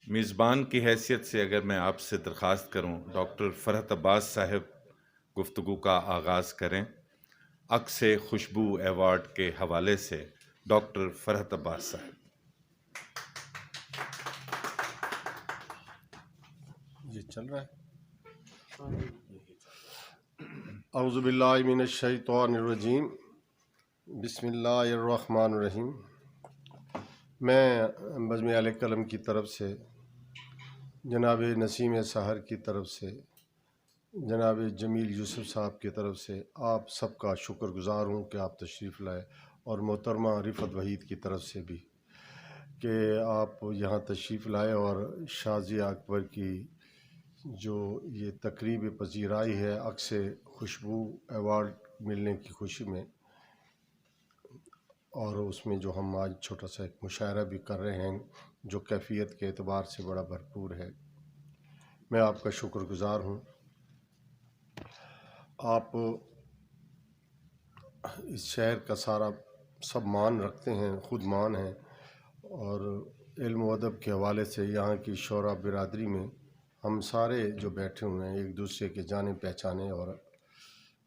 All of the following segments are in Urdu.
میزبان کی حیثیت سے اگر میں آپ سے درخواست کروں ڈاکٹر فرحت عباس صاحب گفتگو کا آغاز کریں عکس خوشبو ایوارڈ کے حوالے سے ڈاکٹر فرحت عباس صاحب۔ یہ چل رہا ہے۔ اعوذ باللہ من الشیطان الرجیم، بسم اللہ الرحمن الرحیم۔ میں بزم اہل قلم کی طرف سے، جناب نسیم سحر کی طرف سے، جناب جمیل یوسف صاحب کی طرف سے آپ سب کا شکر گزار ہوں کہ آپ تشریف لائے، اور محترمہ رفعت وحید کی طرف سے بھی کہ آپ یہاں تشریف لائے اور شازیہ اکبر کی جو یہ تقریب پذیرائی ہے عکس خوشبو ایوارڈ ملنے کی خوشی میں، اور اس میں جو ہم آج چھوٹا سا ایک مشاعرہ بھی کر رہے ہیں جو کیفیت کے اعتبار سے بڑا بھرپور ہے، میں آپ کا شکر گزار ہوں۔ آپ اس شہر کا سارا سب مان رکھتے ہیں، خود مان ہیں، اور علم و ادب کے حوالے سے یہاں کی شعراء برادری میں ہم سارے جو بیٹھے ہوئے ہیں ایک دوسرے کے جانے پہچانے اور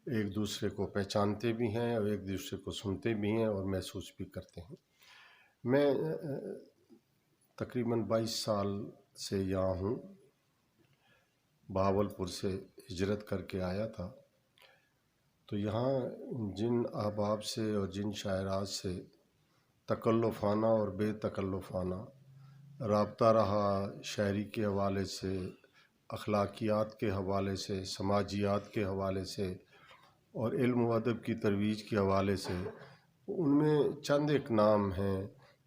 ایک دوسرے کو پہچانتے بھی ہیں اور ایک دوسرے کو سنتے بھی ہیں اور محسوس بھی کرتے ہیں۔ میں تقریباً 22 سال سے یہاں ہوں، بہاولپور سے ہجرت کر کے آیا تھا، تو یہاں جن احباب سے اور جن شاعرات سے تکلفانہ اور بے تکلفانہ رابطہ رہا، شاعری کے حوالے سے، اخلاقیات کے حوالے سے، سماجیات کے حوالے سے اور علم و ادب کی ترویج کے حوالے سے، ان میں چند ایک نام ہیں۔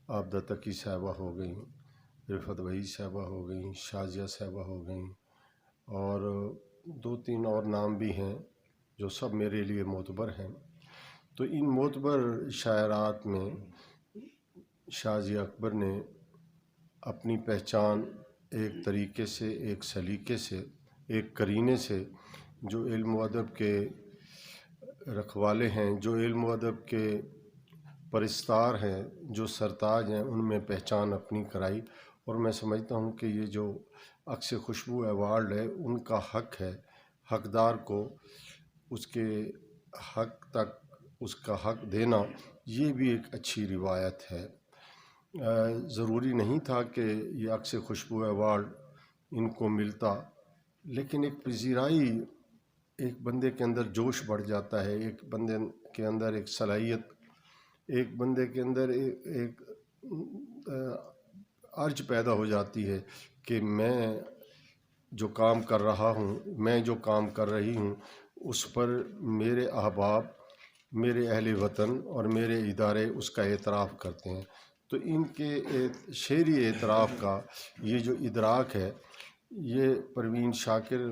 عابدہ تقی صاحبہ ہو گئیں، رفعت وحید صاحبہ ہو گئیں، شازیہ صاحبہ ہو گئیں، اور 2-3 اور نام بھی ہیں جو سب میرے لیے معتبر ہیں۔ تو ان معتبر شاعرات میں شازیہ اکبر نے اپنی پہچان ایک طریقے سے، ایک سلیقے سے، ایک قرینے سے، جو علم و ادب کے رکھوالے ہیں، جو علم و ادب کے پرستار ہیں، جو سرتاج ہیں، ان میں پہچان اپنی کرائی۔ اور میں سمجھتا ہوں کہ یہ جو عکس خوشبو ایوارڈ ہے ان کا حق ہے، حقدار کو اس کے حق تک اس کا حق دینا، یہ بھی ایک اچھی روایت ہے۔ ضروری نہیں تھا کہ یہ عکس خوشبو ایوارڈ ان کو ملتا، لیکن ایک پذیرائی، ایک بندے کے اندر جوش بڑھ جاتا ہے، ایک بندے کے اندر ایک صلاحیت، ایک بندے کے اندر ایک ارج پیدا ہو جاتی ہے کہ میں جو کام کر رہا ہوں، میں جو کام کر رہی ہوں، اس پر میرے احباب، میرے اہل وطن اور میرے ادارے اس کا اعتراف کرتے ہیں۔ تو ان کے شعری اعتراف کا یہ جو ادراک ہے، یہ پروین شاکر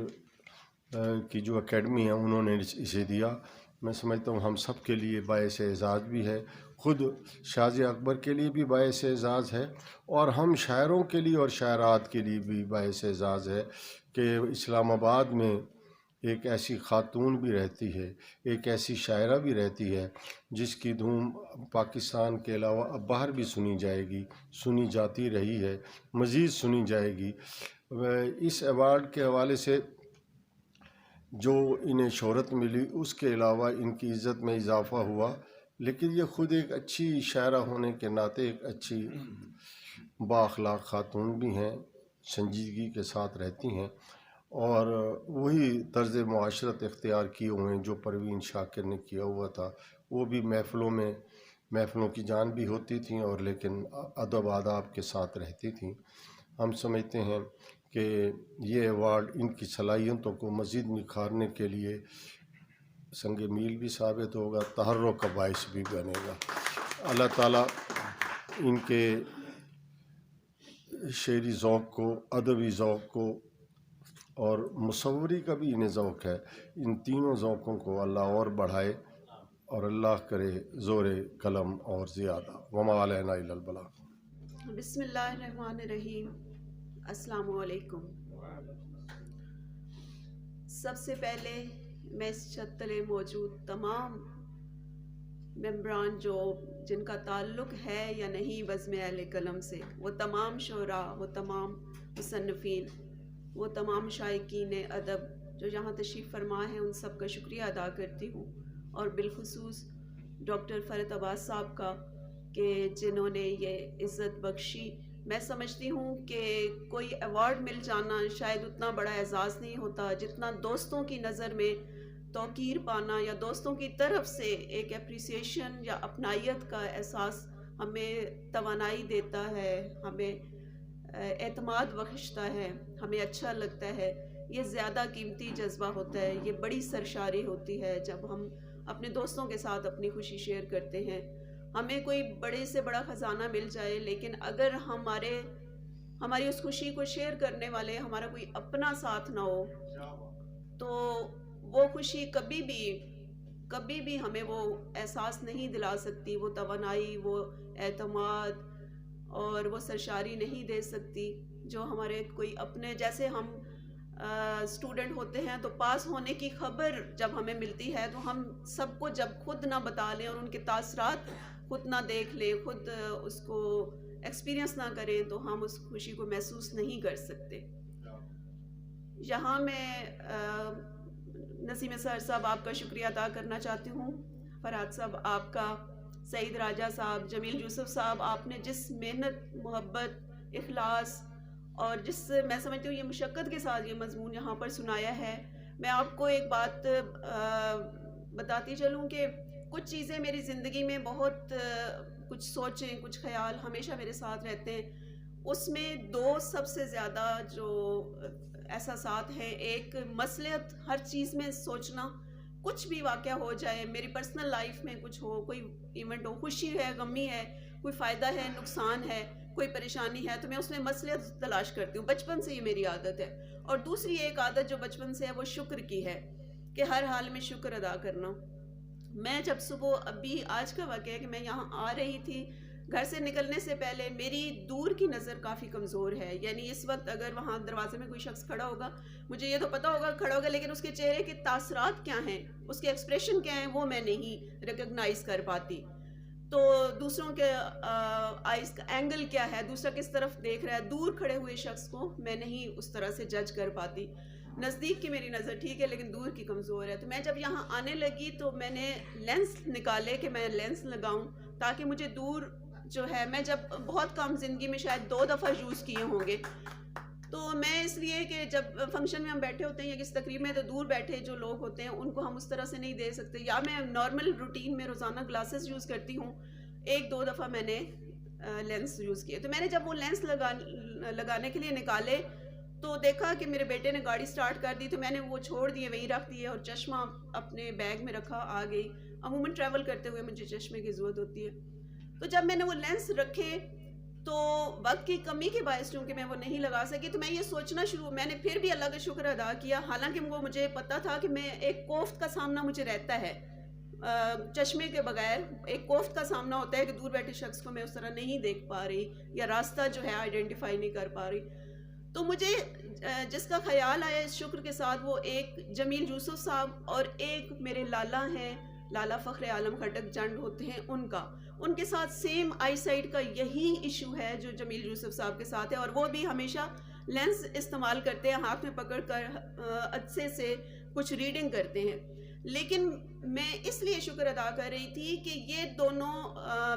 کی جو اکیڈمی ہے انہوں نے اسے دیا۔ میں سمجھتا ہوں ہم سب کے لیے باعث اعزاز بھی ہے، خود شازیہ اکبر کے لیے بھی باعث اعزاز ہے، اور ہم شاعروں کے لیے اور شاعرات کے لیے بھی باعث اعزاز ہے کہ اسلام آباد میں ایک ایسی خاتون بھی رہتی ہے، ایک ایسی شاعرہ بھی رہتی ہے جس کی دھوم پاکستان کے علاوہ اب باہر بھی سنی جائے گی، سنی جاتی رہی ہے، مزید سنی جائے گی۔ اس ایوارڈ کے حوالے سے جو انہیں شہرت ملی، اس کے علاوہ ان کی عزت میں اضافہ ہوا، لیکن یہ خود ایک اچھی شاعرہ ہونے کے ناطے ایک اچھی با اخلاق خاتون بھی ہیں، سنجیدگی کے ساتھ رہتی ہیں، اور وہی طرز معاشرت اختیار کیے ہوئے ہیں جو پروین شاکر نے کیا ہوا تھا۔ وہ بھی محفلوں کی جان بھی ہوتی تھیں، اور لیکن ادب آداب کے ساتھ رہتی تھیں۔ ہم سمجھتے ہیں کہ یہ ایوارڈ ان کی صلاحیتوں کو مزید نکھارنے کے لیے سنگ میل بھی ثابت ہوگا، تحرک کا باعث بھی بنے گا۔ اللہ تعالیٰ ان کے شعری ذوق کو، ادبی ذوق کو، اور مصوری کا بھی انہیں ذوق ہے، ان تینوں ذوقوں کو اللہ اور بڑھائے، اور اللہ کرے زور قلم اور زیادہ۔ وما علینا الا البلاغ۔ بسم اللہ الرحمن الرحیم۔ السلام علیکم۔ سب سے پہلے میں اس چھت تلے موجود تمام ممبران جو جن کا تعلق ہے یا نہیں بزم اہل قلم سے، وہ تمام شعراء، وہ تمام مصنفین، وہ تمام شائقین ادب جو یہاں تشریف فرما ہیں، ان سب کا شکریہ ادا کرتی ہوں، اور بالخصوص ڈاکٹر فرحت عباس صاحب کا کہ جنہوں نے یہ عزت بخشی۔ میں سمجھتی ہوں کہ کوئی ایوارڈ مل جانا شاید اتنا بڑا اعزاز نہیں ہوتا جتنا دوستوں کی نظر میں توقیر پانا یا دوستوں کی طرف سے ایک اپریسیشن یا اپنائیت کا احساس ہمیں توانائی دیتا ہے، ہمیں اعتماد بخشتا ہے، ہمیں اچھا لگتا ہے۔ یہ زیادہ قیمتی جذبہ ہوتا ہے، یہ بڑی سرشاری ہوتی ہے جب ہم اپنے دوستوں کے ساتھ اپنی خوشی شیئر کرتے ہیں۔ ہمیں کوئی بڑے سے بڑا خزانہ مل جائے، لیکن اگر ہماری اس خوشی کو شیئر کرنے والے ہمارا کوئی اپنا ساتھ نہ ہو تو وہ خوشی کبھی بھی ہمیں وہ احساس نہیں دلا سکتی، وہ توانائی، وہ اعتماد اور وہ سرشاری نہیں دے سکتی جو ہمارے کوئی اپنے جیسے ہم اسٹوڈنٹ ہوتے ہیں تو پاس ہونے کی خبر جب ہمیں ملتی ہے تو ہم سب کو جب خود نہ بتا لیں اور ان کے تاثرات خود نہ دیکھ لیں، خود اس کو ایکسپیرینس نہ کریں تو ہم اس خوشی کو محسوس نہیں کر سکتے۔ یہاں میں نسیم سر صاحب آپ کا شکریہ ادا کرنا چاہتی ہوں، فرحت صاحب آپ کا، سعید راجہ صاحب، جمیل یوسف صاحب، آپ نے جس محنت، محبت، اخلاص اور جس میں سمجھتی ہوں یہ مشقت کے ساتھ یہ مضمون یہاں پر سنایا ہے۔ میں آپ کو ایک بات بتاتی چلوں کہ کچھ چیزیں میری زندگی میں بہت کچھ سوچیں، کچھ خیال ہمیشہ میرے ساتھ رہتے ہیں۔ اس میں دو سب سے زیادہ جو احساسات ہیں، ایک مصلحت، ہر چیز میں سوچنا، کچھ بھی واقعہ ہو جائے، میری پرسنل لائف میں کچھ ہو، کوئی ایونٹ ہو، خوشی ہے، غمی ہے، کوئی فائدہ ہے، نقصان ہے، کوئی پریشانی ہے، تو میں اس میں مصلحت تلاش کرتی ہوں، بچپن سے یہ میری عادت ہے۔ اور دوسری ایک عادت جو بچپن سے ہے وہ شکر کی ہے کہ ہر حال میں شکر ادا کرنا۔ میں جب صبح، ابھی آج کا واقعہ ہے کہ میں یہاں آ رہی تھی، گھر سے نکلنے سے پہلے میری دور کی نظر کافی کمزور ہے، یعنی اس وقت اگر وہاں دروازے میں کوئی شخص کھڑا ہوگا، مجھے یہ تو پتا ہوگا کھڑا ہوگا، لیکن اس کے چہرے کے تاثرات کیا ہیں، اس کے ایکسپریشن کیا ہیں، وہ میں نہیں ریکگنائز کر پاتی۔ تو دوسروں کے آئیز کا اینگل کیا ہے، دوسرا کس طرف دیکھ رہا ہے، دور کھڑے ہوئے شخص کو میں نہیں اس طرح سے جج کر پاتی۔ نزدیک کی میری نظر ٹھیک ہے لیکن دور کی کمزور ہے۔ تو میں جب یہاں آنے لگی تو میں نے لینس نکالے کہ میں لینس لگاؤں تاکہ مجھے دور جو ہے، میں جب بہت کم زندگی میں شاید 2 دفعہ یوز کیے ہوں گے، تو میں اس لیے کہ جب فنکشن میں ہم بیٹھے ہوتے ہیں یا کسی تقریب میں تو دور بیٹھے جو لوگ ہوتے ہیں ان کو ہم اس طرح سے نہیں دے سکتے، یا میں نارمل روٹین میں روزانہ گلاسز یوز کرتی ہوں، 1-2 دفعہ میں نے لینس یوز کیے۔ تو میں نے جب وہ لینس لگانے کے لیے نکالے تو دیکھا کہ میرے بیٹے نے گاڑی سٹارٹ کر دی، تو میں نے وہ چھوڑ دیے، وہیں رکھ دیے اور چشمہ اپنے بیگ میں رکھا، آ گئی۔ عموماً ٹریول کرتے ہوئے مجھے چشمے کی ضرورت ہوتی ہے۔ تو جب میں نے وہ لینس رکھے تو وقت کی کمی کے باعث چونکہ میں وہ نہیں لگا سکی، تو میں یہ سوچنا میں نے پھر بھی اللہ کا شکر ادا کیا، حالانکہ وہ مجھے پتا تھا کہ میں ایک کوفت کا سامنا مجھے رہتا ہے، چشمے کے بغیر ایک کوفت کا سامنا ہوتا ہے کہ دور بیٹھے شخص کو میں اس طرح نہیں دیکھ پا رہی یا راستہ جو ہے آئیڈینٹیفائی نہیں کر پا رہی۔ تو مجھے جس کا خیال آیا اس شکر کے ساتھ وہ ایک جمیل یوسف صاحب اور ایک میرے لالا ہیں، لالا فخر عالم خٹک جنڈ ہوتے ہیں، ان کے ساتھ سیم آئی سائٹ کا یہی ایشو ہے جو جمیل یوسف صاحب کے ساتھ ہے، اور وہ بھی ہمیشہ لینس استعمال کرتے ہیں، ہاتھ میں پکڑ کر عدسے سے کچھ ریڈنگ کرتے ہیں۔ لیکن میں اس لیے شکر ادا کر رہی تھی کہ یہ دونوں،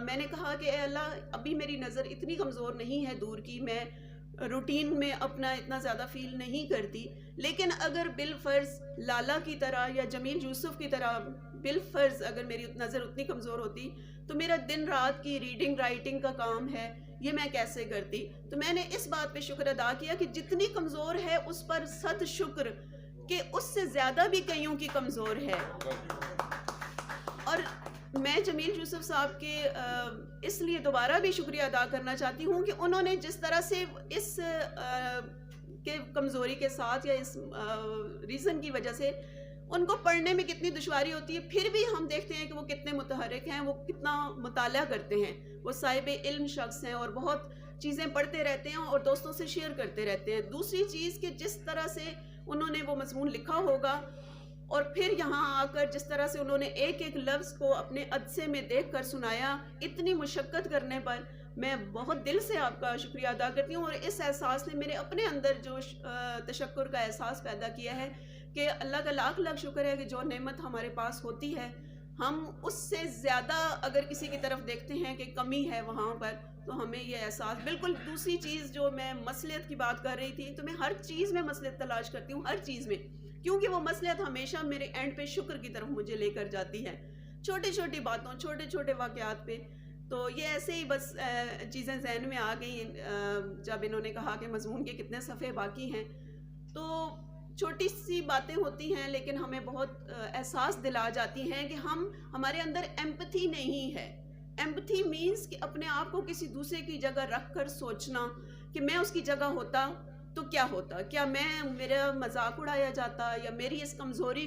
میں نے کہا کہ اے اللہ ابھی میری نظر اتنی کمزور نہیں ہے دور کی، میں روٹین میں اپنا اتنا زیادہ فیل نہیں کرتی، لیکن اگر بالفرض لالا کی طرح یا جمیل یوسف کی طرح بالفرض اگر میری نظر اتنی کمزور ہوتی تو میرا دن رات کی ریڈنگ رائٹنگ کا کام ہے، یہ میں کیسے کرتی؟ تو میں نے اس بات پہ شکر ادا کیا کہ جتنی کمزور ہے اس پر 100 شکر کہ اس سے زیادہ بھی کئیوں کی کمزور ہے۔ اور میں جمیل یوسف صاحب کے اس لیے دوبارہ بھی شکریہ ادا کرنا چاہتی ہوں کہ انہوں نے جس طرح سے اس کے کمزوری کے ساتھ یا اس ریزن کی وجہ سے ان کو پڑھنے میں کتنی دشواری ہوتی ہے، پھر بھی ہم دیکھتے ہیں کہ وہ کتنے متحرک ہیں، وہ کتنا مطالعہ کرتے ہیں، وہ صاحب علم شخص ہیں اور بہت چیزیں پڑھتے رہتے ہیں اور دوستوں سے شیئر کرتے رہتے ہیں۔ دوسری چیز کہ جس طرح سے انہوں نے وہ مضمون لکھا ہوگا اور پھر یہاں آ کر جس طرح سے انہوں نے ایک ایک لفظ کو اپنے عدسے میں دیکھ کر سنایا، اتنی مشقت کرنے پر میں بہت دل سے آپ کا شکریہ ادا کرتی ہوں. اور اس احساس نے میرے اپنے اندر جو تشکر کا احساس پیدا کیا ہے کہ اللہ کا لاکھ لاکھ شکر ہے کہ جو نعمت ہمارے پاس ہوتی ہے ہم اس سے زیادہ اگر کسی کی طرف دیکھتے ہیں کہ کمی ہے وہاں پر، تو ہمیں یہ احساس. بالکل دوسری چیز جو میں مصلحت کی بات کر رہی تھی، تو میں ہر چیز میں مصلحت تلاش کرتی ہوں، ہر چیز میں، کیونکہ وہ مصلحت ہمیشہ میرے اینڈ پہ شکر کی طرف مجھے لے کر جاتی ہے، چھوٹی چھوٹی باتوں، چھوٹے چھوٹے واقعات پہ. تو یہ ایسے ہی بس چیزیں ذہن میں آ گئیں جب انہوں نے کہا کہ مضمون کے کتنے صفحے باقی ہیں. تو چھوٹی سی باتیں ہوتی ہیں لیکن ہمیں بہت احساس دلا جاتی ہیں کہ ہمارے اندر ایمپتھی نہیں ہے. ایمپتھی مینس کہ اپنے آپ کو کسی دوسرے کی جگہ رکھ کر سوچنا کہ میں اس کی جگہ ہوتا تو کیا ہوتا، کیا میرا مذاق اڑایا جاتا، یا میری اس کمزوری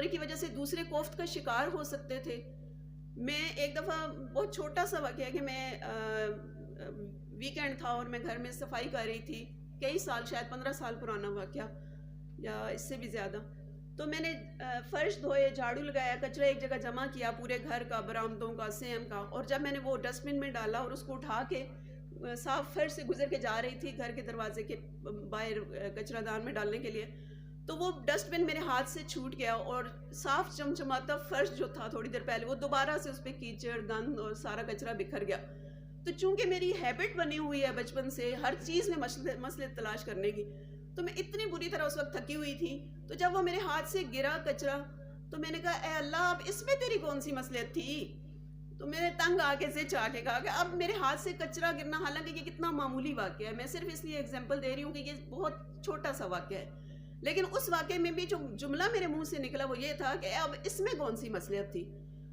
کی وجہ سے دوسرے کوفت کا شکار ہو سکتے تھے. میں ایک دفعہ بہت چھوٹا سا واقعہ ہے کہ میں ویکینڈ تھا اور میں گھر میں صفائی کر رہی تھی، کئی سال، شاید 15 سال پرانا واقعہ یا اس سے بھی زیادہ. تو میں نے فرش دھوئے، جھاڑو لگایا، کچرا ایک جگہ جمع کیا پورے گھر کا، برآمدوں کا، سیم کا. اور جب میں نے وہ ڈسٹ بن میں ڈالا اور اس کو اٹھا کے صاف فرش سے گزر کے جا رہی تھی گھر کے دروازے کے باہر کچرا دان میں ڈالنے کے لیے، تو وہ ڈسٹ بن میرے ہاتھ سے چھوٹ گیا اور صاف چمچماتا فرش جو تھا تھوڑی دیر پہلے، وہ دوبارہ سے اس پہ کیچڑ، گند اور سارا کچرا بکھر گیا. تو چونکہ میری ہیبٹ بنی ہوئی ہے بچپن سے ہر چیز میں مصلحت تلاش کرنے کی، تو میں اتنی بری طرح اس وقت تھکی ہوئی تھی. تو جب وہ میرے ہاتھ سے گرا کچرا، تو میں نے کہا اے اللہ، اب اس میں تیری کون سی مصلحت تھی؟ تو میں نے تنگ آ کے زچ آ کے کہا کہ اب میرے ہاتھ سے کچرا گرنا، حالانکہ یہ کتنا معمولی واقعہ ہے، میں صرف اس لیے ایگزامپل دے رہی ہوں کہ یہ بہت چھوٹا سا واقعہ ہے، لیکن اس واقعے میں بھی جو جملہ میرے منہ سے نکلا وہ یہ تھا کہ اب اس میں کون سی مصلحت تھی.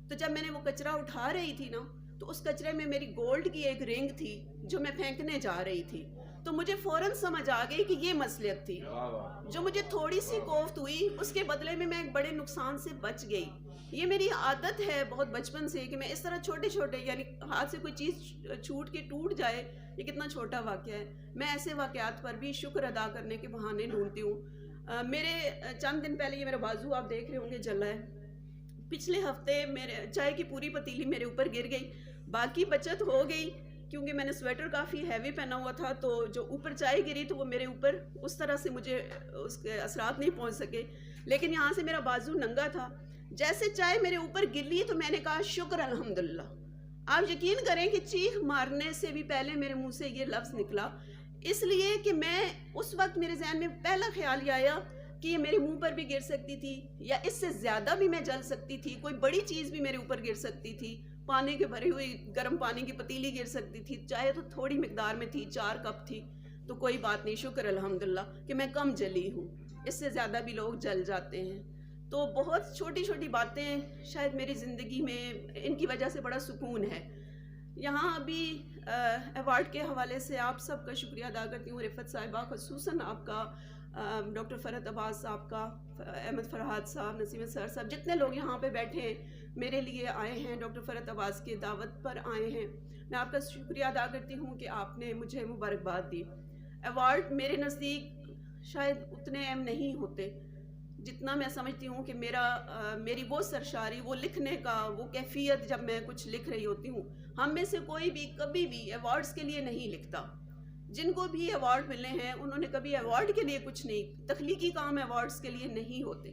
تو جب میں نے وہ کچرا اٹھا رہی تھی نا، تو اس کچرے میں میری گولڈ کی ایک رنگ تھی جو میں پھینکنے جا رہی تھی. تو مجھے فوراً سمجھ آ گئی کہ یہ مصلحت تھی. جو مجھے تھوڑی سی کوفت ہوئی، اس کے بدلے میں ایک بڑے نقصان سے بچ گئی. یہ میری عادت ہے بہت بچپن سے کہ میں اس طرح چھوٹے چھوٹے، یعنی ہاتھ سے کوئی چیز چھوٹ کے ٹوٹ جائے، یہ کتنا چھوٹا واقعہ ہے، میں ایسے واقعات پر بھی شکر ادا کرنے کے بہانے ڈھونڈتی ہوں. میرے چند دن پہلے، یہ میرا بازو آپ دیکھ رہے ہوں گے جلا ہے. پچھلے ہفتے میرے چائے کی پوری پتیلی میرے اوپر گر گئی. باقی بچت ہو گئی کیونکہ میں نے سویٹر کافی ہیوی پہنا ہوا تھا، تو جو اوپر چائے گری تو وہ میرے اوپر اس طرح سے مجھے اس کے اثرات نہیں پہنچ سکے. لیکن یہاں سے میرا بازو ننگا تھا. جیسے چائے میرے اوپر گری تو میں نے کہا شکر الحمدللہ. آپ یقین کریں کہ چیخ مارنے سے بھی پہلے میرے منہ سے یہ لفظ نکلا، اس لیے کہ میں اس وقت میرے ذہن میں پہلا خیال یہ آیا کہ یہ میرے منہ پر بھی گر سکتی تھی، یا اس سے زیادہ بھی میں جل سکتی تھی، کوئی بڑی چیز بھی میرے اوپر گر سکتی تھی، پانی کے بھری ہوئی گرم پانی کی پتیلی گر سکتی تھی. چائے تو تھوڑی مقدار میں تھی، 4 کپ تھی، تو کوئی بات نہیں، شکر الحمدللہ کہ میں کم جلی ہوں. اس سے زیادہ بھی لوگ جل جاتے ہیں. تو بہت چھوٹی چھوٹی باتیں شاید میری زندگی میں، ان کی وجہ سے بڑا سکون ہے. یہاں ابھی ایوارڈ کے حوالے سے آپ سب کا شکریہ ادا کرتی ہوں، رفت صاحبہ، خصوصاً آپ کا، ڈاکٹر فرحت عباس صاحب کا، احمد فرحات صاحب، نسیم سر صاحب، جتنے لوگ یہاں پہ بیٹھے ہیں میرے لیے آئے ہیں، ڈاکٹر فرحت عباس کی دعوت پر آئے ہیں. میں آپ کا شکریہ ادا کرتی ہوں کہ آپ نے مجھے مبارکباد دی. ایوارڈ میرے نزدیک شاید اتنے اہم نہیں ہوتے جتنا میں سمجھتی ہوں کہ میری وہ سرشاری، وہ لکھنے کا، وہ کیفیت، جب میں کچھ لکھ رہی ہوتی ہوں. ہم میں سے کوئی بھی کبھی بھی ایوارڈز کے لیے نہیں لکھتا. جن کو بھی ایوارڈ ملے ہیں انہوں نے کبھی ایوارڈ کے لیے کچھ نہیں، تخلیقی کام ایوارڈز کے لیے نہیں ہوتے.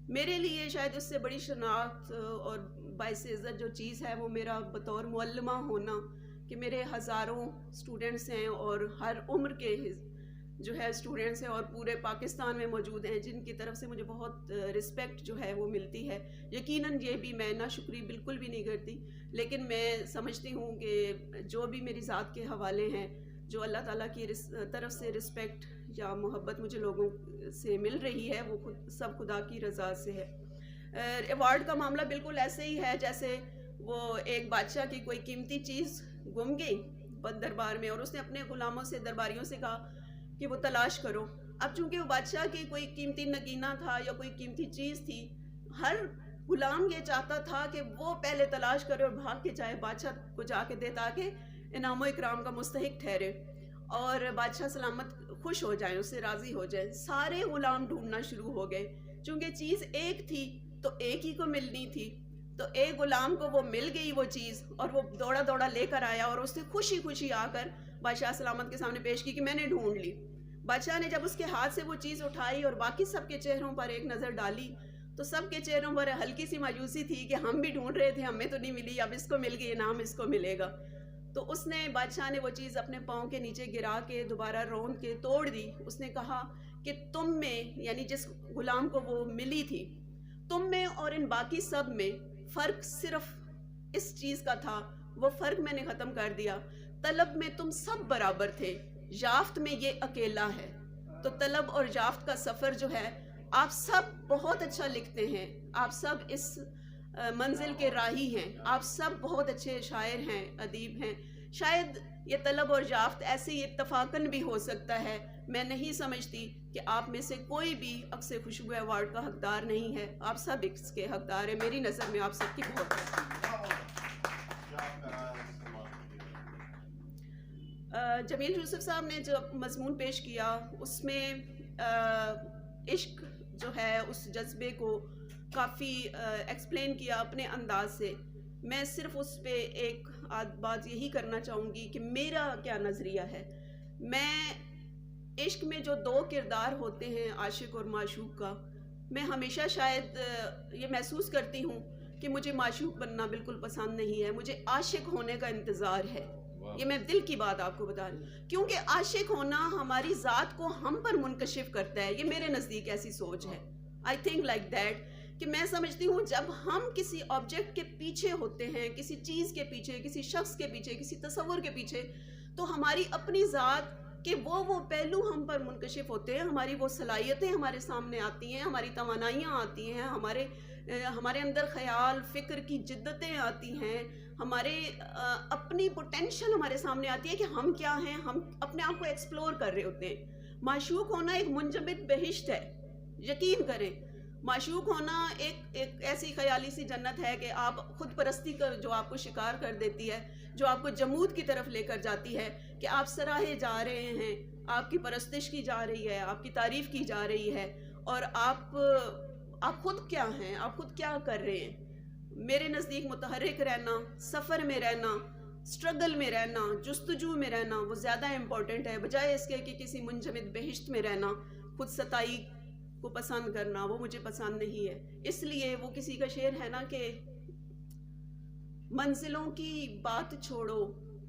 میرے لیے شاید اس سے بڑی شناخت اور باعث عزت جو چیز ہے وہ میرا بطور معلمہ ہونا، کہ میرے ہزاروں سٹوڈنٹس ہیں اور ہر عمر کے جو ہے سٹوڈنٹس ہیں اور پورے پاکستان میں موجود ہیں، جن کی طرف سے مجھے بہت رسپیکٹ جو ہے وہ ملتی ہے. یقیناً یہ بھی میں ناشکری بالکل بھی نہیں کرتی، لیکن میں سمجھتی ہوں کہ جو بھی میری ذات کے حوالے ہیں، جو اللہ تعالیٰ کی طرف سے رسپیکٹ یا محبت مجھے لوگوں سے مل رہی ہے، وہ سب خدا کی رضا سے ہے. ایوارڈ کا معاملہ بالکل ایسے ہی ہے جیسے وہ ایک بادشاہ کی کوئی قیمتی چیز گم گئی بد دربار میں، اور اس نے اپنے غلاموں سے، درباریوں سے کہا کہ وہ تلاش کرو. اب چونکہ وہ بادشاہ کی کوئی قیمتی نگینہ تھا یا کوئی قیمتی چیز تھی، ہر غلام یہ چاہتا تھا کہ وہ پہلے تلاش کرے اور بھاگ کے جائے بادشاہ کو جا کے دے، تاکہ انعام و اکرام کا مستحق ٹھہرے. اور بادشاہ سلامت خوش ہو جائیں، اس سے راضی ہو جائیں. سارے غلام ڈھونڈنا شروع ہو گئے، چونکہ چیز ایک تھی تو ایک ہی کو ملنی تھی. تو ایک غلام کو وہ مل گئی وہ چیز، اور وہ دوڑا دوڑا لے کر آیا، اور اس نے خوشی خوشی آ کر بادشاہ سلامت کے سامنے پیش کی کہ میں نے ڈھونڈ لی. بادشاہ نے جب اس کے ہاتھ سے وہ چیز اٹھائی اور باقی سب کے چہروں پر ایک نظر ڈالی، تو سب کے چہروں پر ہلکی سی مایوسی تھی کہ ہم بھی ڈھونڈ رہے تھے، ہمیں تو نہیں ملی، اب اس کو مل گئی، انعام اس کو ملے گا. تو اس نے بادشاہ نے وہ چیز اپنے پاؤں کے نیچے گرا کے دوبارہ روند کے توڑ دی. اس نے کہا کہ تم میں، یعنی جس غلام کو وہ ملی تھی، تم میں اور ان باقی سب میں فرق صرف اس چیز کا تھا. وہ فرق میں نے ختم کر دیا. طلب میں تم سب برابر تھے، یافت میں یہ اکیلا ہے. تو طلب اور یافت کا سفر جو ہے، آپ سب بہت اچھا لکھتے ہیں، آپ سب اس منزل کے راہی ہیں، آپ سب بہت اچھے شاعر ہیں، ادیب ہیں. شاید یہ طلب اور یافت ایسے ہی اتفاقاً بھی ہو سکتا ہے. میں نہیں سمجھتی کہ آپ میں سے کوئی بھی اکس خوشبو ایوارڈ کا حقدار نہیں ہے. آپ سب اس کے حقدار ہیں. میری نظر میں آپ سب کی بہت جمیل یوسف صاحب نے جو مضمون پیش کیا، اس میں عشق جو ہے اس جذبے کو کافی ایکسپلین کیا اپنے انداز سے. میں صرف اس پہ ایک بات یہی کرنا چاہوں گی کہ میرا کیا نظریہ ہے. میں عشق میں جو دو کردار ہوتے ہیں، عاشق اور معشوق کا، میں ہمیشہ شاید یہ محسوس کرتی ہوں کہ مجھے معشوق بننا بالکل پسند نہیں ہے، مجھے عاشق ہونے کا انتظار ہے. یہ میں دل کی بات آپ کو بتا رہی ہوں، کیونکہ عاشق ہونا ہماری ذات کو ہم پر منکشف کرتا ہے. یہ میرے نزدیک ایسی سوچ ہے. آئی تھنک لائک دیٹ، کہ میں سمجھتی ہوں جب ہم کسی آبجیکٹ کے پیچھے ہوتے ہیں، کسی چیز کے پیچھے، کسی شخص کے پیچھے، کسی تصور کے پیچھے، تو ہماری اپنی ذات کہ وہ پہلو ہم پر منکشف ہوتے ہیں، ہماری وہ صلاحیتیں ہمارے سامنے آتی ہیں، ہماری توانائیاں آتی ہیں، ہمارے اندر خیال فکر کی جدتیں آتی ہیں، ہمارے اپنی پوٹینشل ہمارے سامنے آتی ہے کہ ہم کیا ہیں، ہم اپنے آپ کو ایکسپلور کر رہے ہوتے ہیں. معشوق ہونا ایک منجمد بہشت ہے، یقین کریں. معشوق ہونا ایک ایسی خیالی سی جنت ہے کہ آپ خود پرستی کا جو آپ کو شکار کر دیتی ہے، جو آپ کو جمود کی طرف لے کر جاتی ہے کہ آپ سراہے جا رہے ہیں، آپ کی پرستش کی جا رہی ہے، آپ کی تعریف کی جا رہی ہے، اور آپ خود کیا ہیں، آپ خود کیا کر رہے ہیں. میرے نزدیک متحرک رہنا، سفر میں رہنا، اسٹرگل میں رہنا، جستجو میں رہنا، وہ زیادہ امپورٹنٹ ہے بجائے اس کے کہ کسی منجمد بہشت میں رہنا. خود ستائی کو پسند کرنا وہ مجھے پسند نہیں ہے. اس لیے وہ کسی کا شعر ہے نا کہ منزلوں کی بات چھوڑو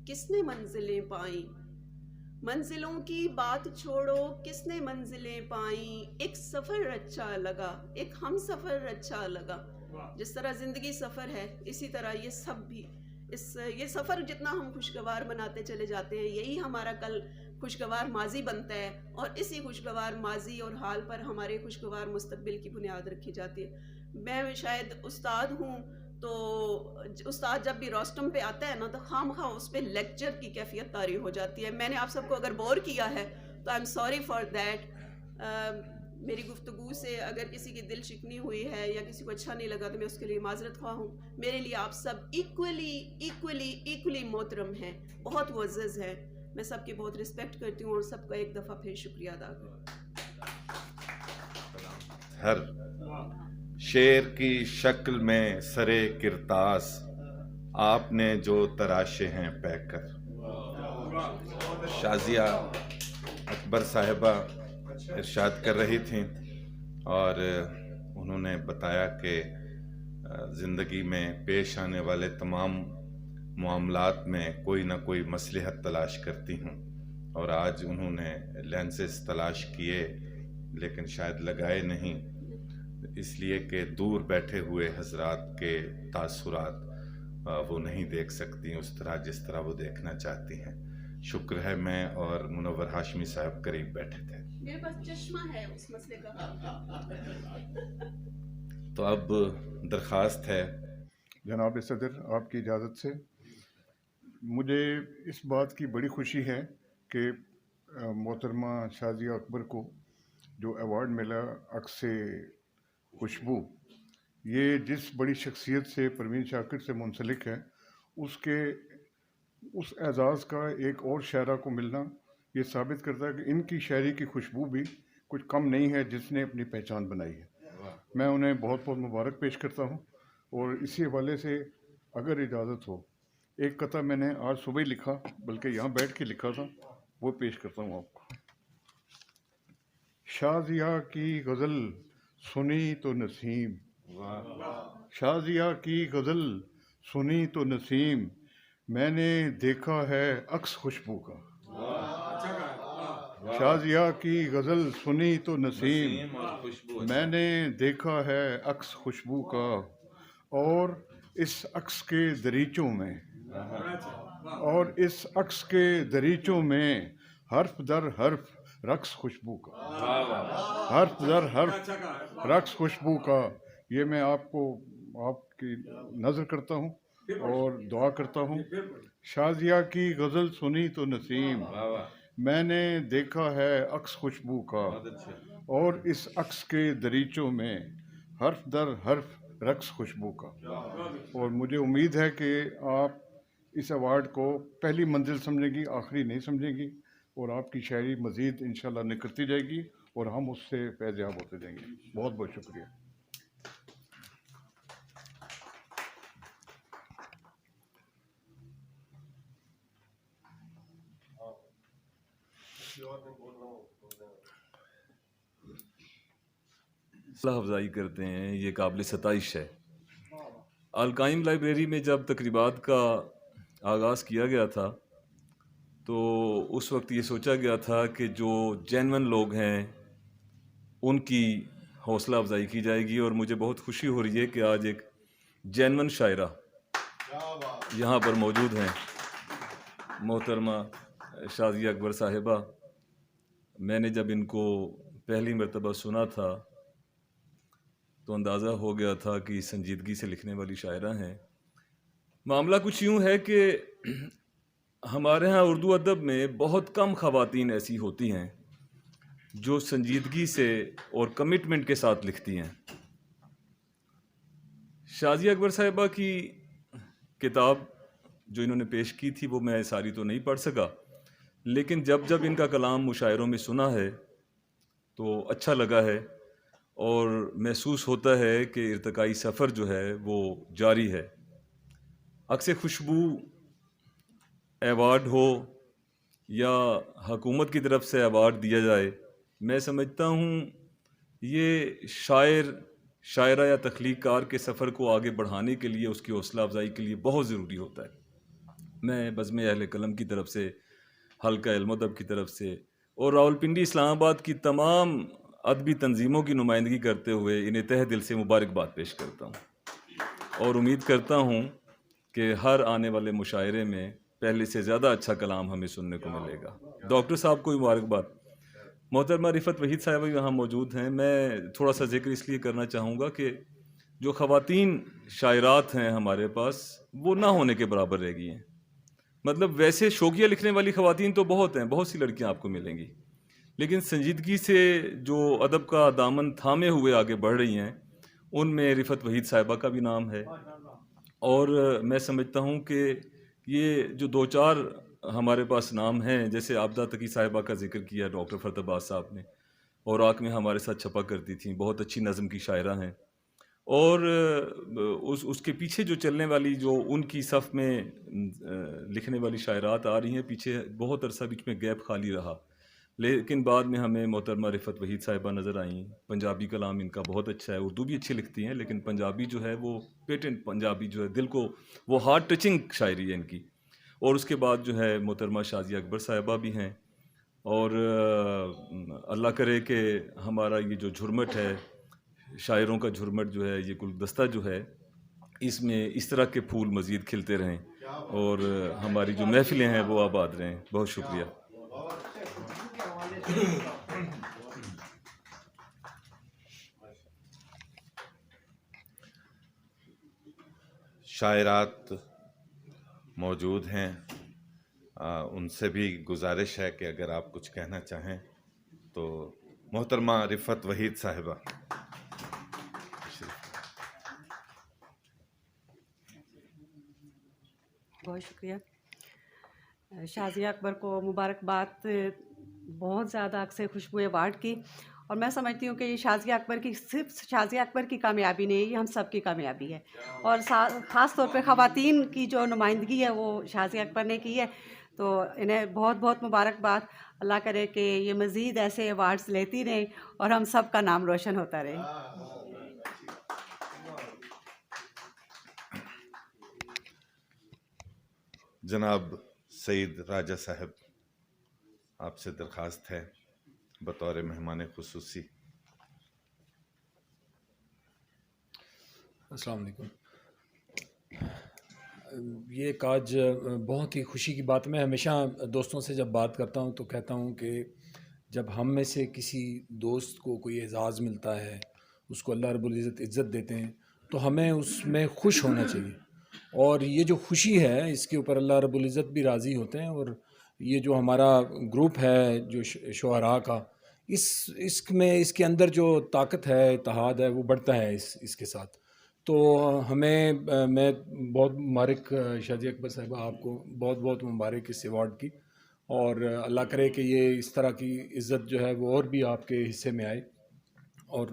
کس نے منزلیں پائیں، منزلوں کی بات چھوڑو کس نے منزلیں پائیں، ایک سفر اچھا لگا، ایک ہم سفر اچھا لگا. جس طرح زندگی سفر ہے، اسی طرح یہ سب بھی یہ سفر جتنا ہم خوشگوار بناتے چلے جاتے ہیں، یہی ہمارا کل خوشگوار ماضی بنتا ہے، اور اسی خوشگوار ماضی اور حال پر ہمارے خوشگوار مستقبل کی بنیاد رکھی جاتی ہے. میں شاید استاد ہوں، تو استاد جب بھی روسٹم پہ آتا ہے نا تو خواہ اس پہ لیکچر کی کیفیت طاری ہو جاتی ہے. میں نے آپ سب کو اگر بور کیا ہے تو I am sorry for that. میری گفتگو سے اگر کسی کی دل شکنی ہوئی ہے یا کسی کو اچھا نہیں لگا تو میں اس کے لیے معذرت خواہ ہوں. میرے لیے آپ سب ایکولی محترم ہیں، بہت معزز ہیں. میں سب کی بہت رسپیکٹ کرتی ہوں اور سب کا ایک دفعہ پھر شکریہ ادا کرتی ہوں. ہر شعر کی شکل میں سرے کرتاس آپ نے جو تراشے ہیں پہ کر. شازیہ اکبر صاحبہ ارشاد کر رہی تھیں اور انہوں نے بتایا کہ زندگی میں پیش آنے والے تمام معاملات میں کوئی نہ کوئی مصلحت تلاش کرتی ہوں، اور آج انہوں نے لینسز تلاش کیے لیکن شاید لگائے نہیں، اس لیے کہ دور بیٹھے ہوئے حضرات کے تاثرات وہ نہیں دیکھ سکتی اس طرح جس طرح وہ دیکھنا چاہتی ہیں. شکر ہے میں اور منور ہاشمی صاحب قریب بیٹھے تھے. میرے پاس چشمہ ہے اس مسئلے کا. تو اب درخواست ہے جناب صدر، آپ کی اجازت سے مجھے اس بات کی بڑی خوشی ہے کہ محترمہ شازیہ اکبر کو جو ایوارڈ ملا عکس خوشبو، یہ جس بڑی شخصیت سے پروین شاکر سے منسلک ہے، اس اعزاز کا ایک اور شاعرہ کو ملنا یہ ثابت کرتا ہے کہ ان کی شاعری کی خوشبو بھی کچھ کم نہیں ہے جس نے اپنی پہچان بنائی ہے. میں انہیں بہت بہت مبارک پیش کرتا ہوں. اور اسی حوالے سے اگر اجازت ہو ایک قطعہ میں نے آج صبح ہی لکھا، بلکہ یہاں بیٹھ کے لکھا تھا، وہ پیش کرتا ہوں آپ کو. شازیہ کی غزل سنی تو نسیم، شازیہ کی غزل سنی تو نسیم، میں نے دیکھا ہے عکس خوشبو کا. شازیہ کی غزل سنی تو نسیم، میں نے دیکھا ہے عکس خوشبو کا، اور اس عکس کے دریچوں میں، اور اس عکس کے دریچوں میں حرف در حرف رقص خوشبو کا، حرف در حرف رقص خوشبو کا. یہ میں آپ کو آپ کی نظر کرتا ہوں اور دعا کرتا ہوں. شازیہ کی غزل سنی تو نسیم، میں نے دیکھا ہے عکس خوشبو کا، اور اس عکس کے دریچوں میں حرف در حرف رقص خوشبو کا. اور مجھے امید ہے کہ آپ اس ایوارڈ کو پہلی منزل سمجھیں گی، آخری نہیں سمجھیں گی، اور آپ کی شاعری مزید انشاءاللہ نکھرتی جائے گی اور ہم اس سے فیض یاب ہوتے جائیں گے. بہت بہت شکریہ. حوصلہ افزائی کرتے ہیں، یہ قابل ستائش ہے. القائم لائبریری میں جب تقریبات کا آغاز کیا گیا تھا تو اس وقت یہ سوچا گیا تھا کہ جو جینون لوگ ہیں ان کی حوصلہ افزائی کی جائے گی، اور مجھے بہت خوشی ہو رہی ہے کہ آج ایک جینون شاعرہ یہاں پر موجود ہیں، محترمہ شازیہ اکبر صاحبہ. میں نے جب ان کو پہلی مرتبہ سنا تھا تو اندازہ ہو گیا تھا کہ سنجیدگی سے لکھنے والی شاعرہ ہیں. معاملہ کچھ یوں ہے کہ ہمارے ہاں اردو ادب میں بہت کم خواتین ایسی ہوتی ہیں جو سنجیدگی سے اور کمٹمنٹ کے ساتھ لکھتی ہیں. شازیہ اکبر صاحبہ کی کتاب جو انہوں نے پیش کی تھی وہ میں ساری تو نہیں پڑھ سکا، لیکن جب جب ان کا کلام مشاعروں میں سنا ہے تو اچھا لگا ہے، اور محسوس ہوتا ہے کہ ارتقائی سفر جو ہے وہ جاری ہے. عکس خوشبو ایوارڈ ہو یا حکومت کی طرف سے ایوارڈ دیا جائے، میں سمجھتا ہوں یہ شاعرہ یا تخلیق کار کے سفر کو آگے بڑھانے کے لیے، اس کی حوصلہ افزائی کے لیے بہت ضروری ہوتا ہے. میں بزم اہل قلم کی طرف سے، حلقہ علم و ادب کی طرف سے، اور راولپنڈی اسلام آباد کی تمام ادبی تنظیموں کی نمائندگی کرتے ہوئے انہیں تہ دل سے مبارکباد پیش کرتا ہوں، اور امید کرتا ہوں کہ ہر آنے والے مشاعرے میں پہلے سے زیادہ اچھا کلام ہمیں سننے کو ملے گا. ڈاکٹر صاحب کو مبارکباد. محترمہ رفت وحید صاحبہ یہاں موجود ہیں. میں تھوڑا سا ذکر اس لیے کرنا چاہوں گا کہ جو خواتین شاعرات ہیں ہمارے پاس وہ نہ ہونے کے برابر رہ گئی ہیں. مطلب ویسے شوقیہ لکھنے والی خواتین تو بہت ہیں، بہت سی لڑکیاں آپ کو ملیں گی، لیکن سنجیدگی سے جو ادب کا دامن تھامے ہوئے آگے بڑھ رہی ہیں ان میں رفت وحید صاحبہ کا بھی نام ہے. اور میں سمجھتا ہوں کہ یہ جو دو چار ہمارے پاس نام ہیں، جیسے عابدہ تقی صاحبہ کا ذکر کیا ڈاکٹر فرحت عباس صاحب نے، اور آنکھ میں ہمارے ساتھ چھپا کرتی تھیں، بہت اچھی نظم کی شاعرہ ہیں. اور اس کے پیچھے جو چلنے والی، جو ان کی صف میں لکھنے والی شاعرات آ رہی ہیں، پیچھے بہت عرصہ بیچ میں گیپ خالی رہا، لیکن بعد میں ہمیں محترمہ رفت وحید صاحبہ نظر آئیں. پنجابی کلام ان کا بہت اچھا ہے، اردو بھی اچھی لکھتی ہیں، لیکن پنجابی جو ہے وہ پیٹنٹ پنجابی جو ہے، دل کو وہ ہارٹ ٹچنگ شاعری ہے ان کی. اور اس کے بعد جو ہے محترمہ شازیہ اکبر صاحبہ بھی ہیں. اور اللہ کرے کہ ہمارا یہ جو جھرمٹ ہے، شاعروں کا جھرمٹ جو ہے، یہ گلدستہ جو ہے، اس میں اس طرح کے پھول مزید کھلتے رہیں اور ہماری جو محفلیں ہیں وہ آباد رہیں. بہت شکریہ. شاعرات موجود ہیں، ان سے بھی گزارش ہے کہ اگر آپ کچھ کہنا چاہیں تو محترمہ رفت وحید صاحبہ. بہت شکریہ. شازیہ اکبر کو مبارکباد بہت زیادہ اکثر خوشبو ایوارڈ کی، اور میں سمجھتی ہوں کہ یہ شازیہ اکبر کی صرف شازیہ اکبر کی کامیابی نہیں ہے، یہ ہم سب کی کامیابی ہے، اور خاص طور پہ خواتین کی جو نمائندگی ہے وہ شازیہ اکبر نے کی ہے، تو انہیں بہت بہت مبارکباد۔ اللہ کرے کہ یہ مزید ایسے ایوارڈز لیتی رہیں اور ہم سب کا نام روشن ہوتا رہے۔ جناب سعید راجہ صاحب، آپ سے درخواست ہے بطور مہمان خصوصی۔ السلام علیکم۔ یہ ایک آج بہت ہی خوشی کی بات، میں ہمیشہ دوستوں سے جب بات کرتا ہوں تو کہتا ہوں کہ جب ہم میں سے کسی دوست کو کوئی اعزاز ملتا ہے، اس کو اللہ رب العزت عزت دیتے ہیں، تو ہمیں اس میں خوش ہونا چاہیے، اور یہ جو خوشی ہے اس کے اوپر اللہ رب العزت بھی راضی ہوتے ہیں، اور یہ جو ہمارا گروپ ہے جو شعراء کا، اس میں اس کے اندر جو طاقت ہے، اتحاد ہے، وہ بڑھتا ہے اس کے ساتھ۔ تو ہمیں میں بہت مبارک شازیہ اکبر صاحبہ، آپ کو بہت بہت مبارک اس ایوارڈ کی، اور اللہ کرے کہ یہ اس طرح کی عزت جو ہے وہ اور بھی آپ کے حصے میں آئے، اور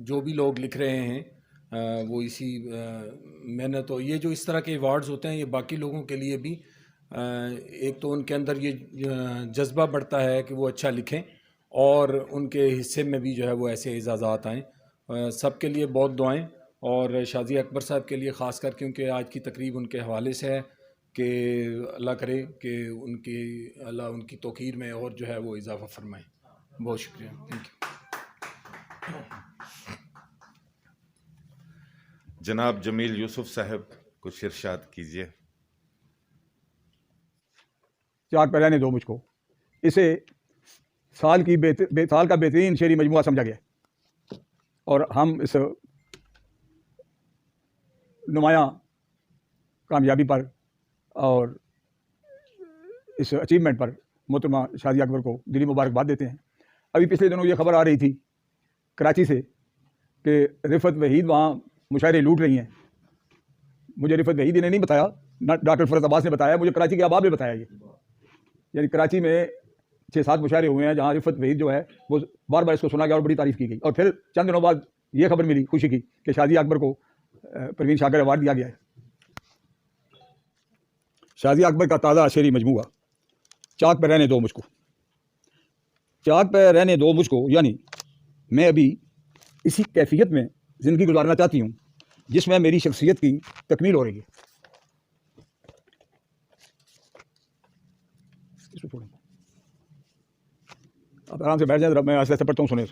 جو بھی لوگ لکھ رہے ہیں وہ اسی محنت، اور یہ جو اس طرح کے ایوارڈز ہوتے ہیں یہ باقی لوگوں کے لیے بھی ایک تو ان کے اندر یہ جذبہ بڑھتا ہے کہ وہ اچھا لکھیں، اور ان کے حصے میں بھی جو ہے وہ ایسے اعزازات آئیں۔ سب کے لیے بہت دعائیں، اور شازیہ اکبر صاحب کے لیے خاص کر، کیونکہ آج کی تقریب ان کے حوالے سے ہے، کہ اللہ کرے کہ اللہ ان کی توقیر میں اور جو ہے وہ اضافہ فرمائے۔ بہت شکریہ، تھینک یو۔ جناب جمیل یوسف صاحب، کچھ ارشاد کیجیے۔ چاک پہ رہنے دو مجھ کو، اسے سال کا بہترین شعری مجموعہ سمجھا گیا ہے، اور ہم اس نمایاں کامیابی پر اور اس اچیومنٹ پر محترمہ شازیہ اکبر کو دلی مبارکباد دیتے ہیں۔ ابھی پچھلے دنوں یہ خبر آ رہی تھی کراچی سے کہ رفعت وحید وہاں مشاعرے لوٹ رہی ہیں۔ مجھے رفعت وحید نے نہیں بتایا، نہ ڈاکٹر فرحت عباس نے بتایا، مجھے کراچی کے احباب نے بتایا۔ یہ یعنی کراچی میں 6-7 مشاعرے ہوئے ہیں جہاں رفعت وحید جو ہے وہ بار بار اس کو سنا گیا اور بڑی تعریف کی گئی، اور پھر چند دنوں بعد یہ خبر ملی خوشی کی کہ شازیہ اکبر کو پروین شاکر ایوارڈ دیا گیا ہے۔ شازیہ اکبر کا تازہ شعری مجموعہ چاک پہ رہنے دو مجھ کو۔ چاک پہ رہنے دو مجھ کو، یعنی میں ابھی اسی کیفیت میں زندگی گزارنا چاہتی ہوں جس میں میری شخصیت کی تکمیل ہو رہی ہے۔ آپ آرام سے بیٹھ جائیں، میں آہستہ آہستہ پڑھتا ہوں، سنیں۔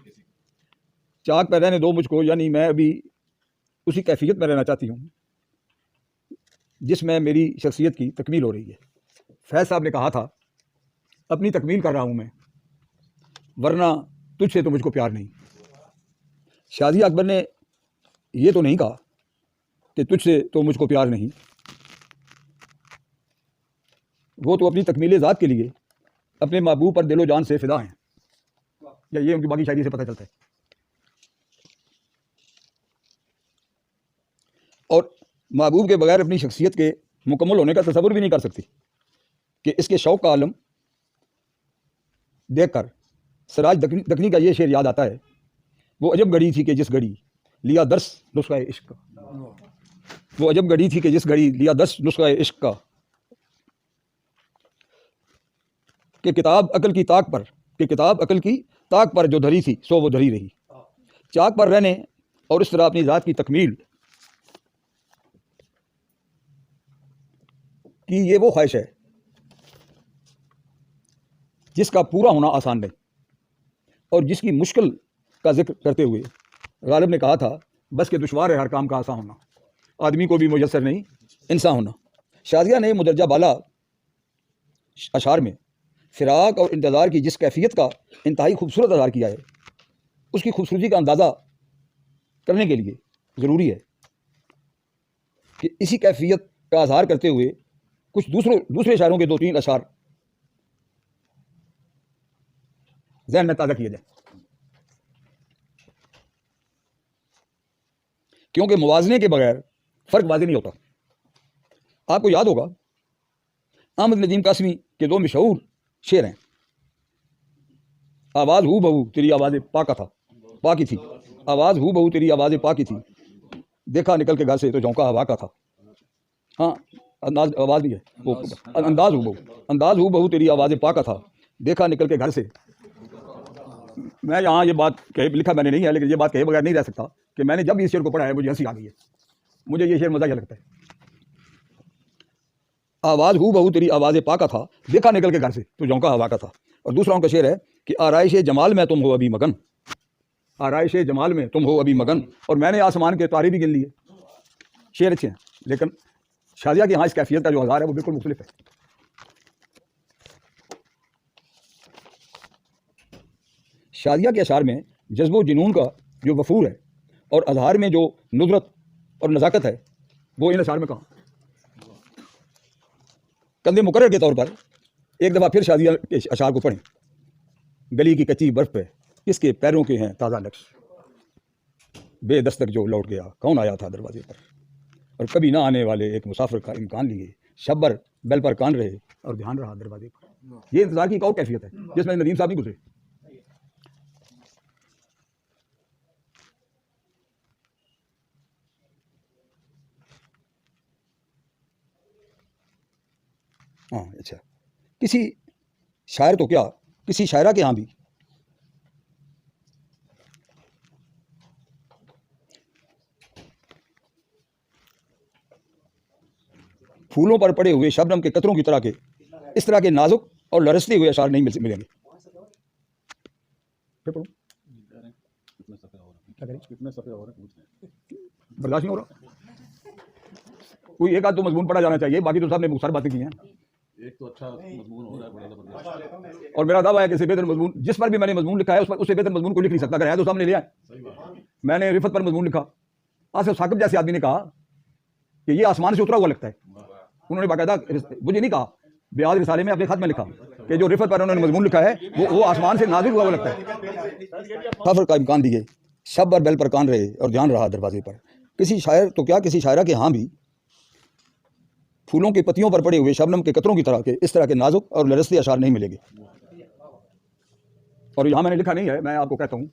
چاک پہ رہنے دو مجھ کو، یعنی میں ابھی اسی کیفیت میں رہنا چاہتی ہوں جس میں میری شخصیت کی تکمیل ہو رہی ہے۔ فیض صاحب نے کہا تھا اپنی تکمیل کر رہا ہوں میں، ورنہ تجھ سے تو مجھ کو پیار نہیں۔ شازیہ اکبر نے یہ تو نہیں کہا کہ تجھ سے تو مجھ کو پیار نہیں، وہ تو اپنی تکمیل ذات کے لیے اپنے محبوب پر دل و جان سے فدا ہیں، یا یہ ان کی باقی شاعری سے پتہ چلتا ہے۔ اور محبوب کے بغیر اپنی شخصیت کے مکمل ہونے کا تصور بھی نہیں کر سکتی کہ اس کے شوق کا عالم دیکھ کر سراج دکنی کا یہ شعر یاد آتا ہے، وہ عجب گھڑی تھی کہ جس گھڑی لیا درس نسخہ عشق کا، وہ عجب گھڑی تھی کہ جس گھڑی لیا درس نسخہ عشق کا، کہ کتاب عقل کی طاق پر جو دھری تھی سو وہ دھری رہی۔ چاک پر رہنے اور اس طرح اپنی ذات کی تکمیل کی یہ وہ خواہش ہے جس کا پورا ہونا آسان نہیں، اور جس کی مشکل کا ذکر کرتے ہوئے غالب نے کہا تھا بس کہ دشوار ہے ہر کام کا آسان ہونا، آدمی کو بھی میسر نہیں انسان ہونا۔ شازیہ نے مدرجہ بالا اشعار میں فراق اور انتظار کی جس کیفیت کا انتہائی خوبصورت اظہار کیا ہے، اس کی خوبصورتی کا اندازہ کرنے کے لیے ضروری ہے کہ اسی کیفیت کا اظہار کرتے ہوئے کچھ دوسرے شاعروں کے 2-3 اشعار ذہن میں تازہ کیے جائیں، کیونکہ موازنے کے بغیر فرق واضح نہیں ہوتا۔ آپ کو یاد ہوگا احمد ندیم قاسمی کے دو مشہور شعر ہیں. آواز ہو بہو تیری آواز پاکی تھی، آواز ہو بہو تیری آواز پاکی تھی، دیکھا نکل کے گھر سے تو جھونکا ہوا کا تھا. ہاں آواز نہیں ہے وہ انداز ہو بہو تیری آواز پاکا تھا، دیکھا نکل کے گھر سے. میں یہاں یہ بات لکھا میں نے نہیں ہے، لیکن یہ بات کہے بغیر نہیں رہ سکتا کہ میں نے جب اس شعر کو پڑھا ہے مجھے ہنسی آ گئی ہے. مجھے یہ شعر مزاحیہ لگتا ہے. آواز ہو بہو تیری آواز پاکا تھا، دیکھا نکل کے گھر سے تو جھونکا ہوا کا تھا. اور دوسرا ان کا شعر ہے کہ آرائش جمال میں تم ہو ابھی مگن، آرائش جمال میں تم ہو ابھی مگن، اور میں نے آسمان کے تارے بھی گن لیے. شعر اچھے ہیں، لیکن شازیہ کے ہاں اس کیفیت کا جو اظہار ہے وہ بالکل مختلف ہے. شازیہ کے اشعار میں جذب و جنون کا جو وفور ہے اور اظہار میں جو ندرت اور نزاکت ہے وہ ان اشعار میں کہاں. کندھے مقرر کے طور پر ایک دفعہ پھر شازیہ کے اشعار کو پڑھیں. گلی کی کچی برف پہ کس کے پیروں کے ہیں تازہ نقش، بے دستک جو لوٹ گیا کون آیا تھا دروازے پر، اور کبھی نہ آنے والے ایک مسافر کا امکان لیے شبر بیل پر کان رہے اور دھیان رہا دروازے پر. یہ انتظار کی ایک اور کیفیت ہے جس میں ندیم صاحب نہیں گزرے. ہاں اچھا، کسی شاعر تو کیا کسی شاعرہ کے ہاں بھی پھولوں پر پڑے ہوئے شبنم کے قطروں کی طرح کے اس طرح کے نازک اور لرزتے ہوئے اشعار نہیں ملیں گے. برداشت نہیں ہو رہا. کوئی ایک آدھ تو مضمون پڑھا جانا چاہیے، باقی تو سب نے ساری باتیں کی ہیں. ایک تو اچھا مضمون ہو رہا ہے اور میرا دعویٰ ہے کہ اس سے بہتر مضمون جس پر بھی میں نے مضمون لکھا ہے اس سے بہتر مضمون کوئی لکھ نہیں سکتا. اگر ہے تو سامنے لے آئے. میں نے رفت پر مضمون لکھا، آصف ثاقب جیسے آدمی نے کہا کہ یہ آسمان سے اترا ہوا لگتا ہے. انہوں نے باقاعدہ مجھے نہیں کہا، بیاض رسالے میں اپنے خط میں لکھا کہ جو رفت پر انہوں نے مضمون لکھا ہے وہ آسمان سے نازل ہوا لگتا ہے. سفر کا امکان دیے شب اور بیل پر کان رہے اور دھیان رہا دروازے پر. کسی شاعر تو کیا کسی شاعرہ کے ہاں بھی پھولوں کی پتیوں پر پڑے ہوئے شبنم کے قطروں کی طرح کے اس طرح کے نازک اور لرزتے اشعار نہیں ملیں گے. اور یہاں میں نے لکھا نہیں ہے، میں آپ کو کہتا ہوں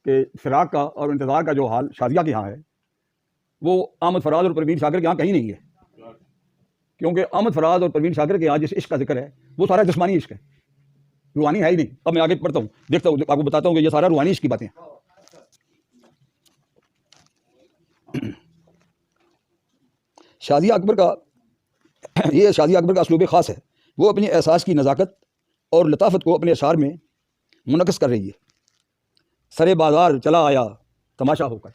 کہ فراق کا اور انتظار کا جو حال شازیہ کے ہاں ہے وہ احمد فراز اور پروین شاکر کے ہاں کہیں نہیں ہے. کیونکہ احمد فراز اور پروین شاکر کے ہاں جس عشق کا ذکر ہے وہ سارا جسمانی عشق ہے، روحانی ہے ہی نہیں. اب میں آگے پڑھتا ہوں، دیکھتا ہوں، آپ کو بتاتا ہوں کہ یہ سارا روحانی عشق کی باتیں. شازیہ اکبر کا یہ شازیہ اکبر کا اسلوب خاص ہے. وہ اپنی احساس کی نزاکت اور لطافت کو اپنے اشعار میں منعکس کر رہی ہے. سرے بازار چلا آیا تماشا ہو کر،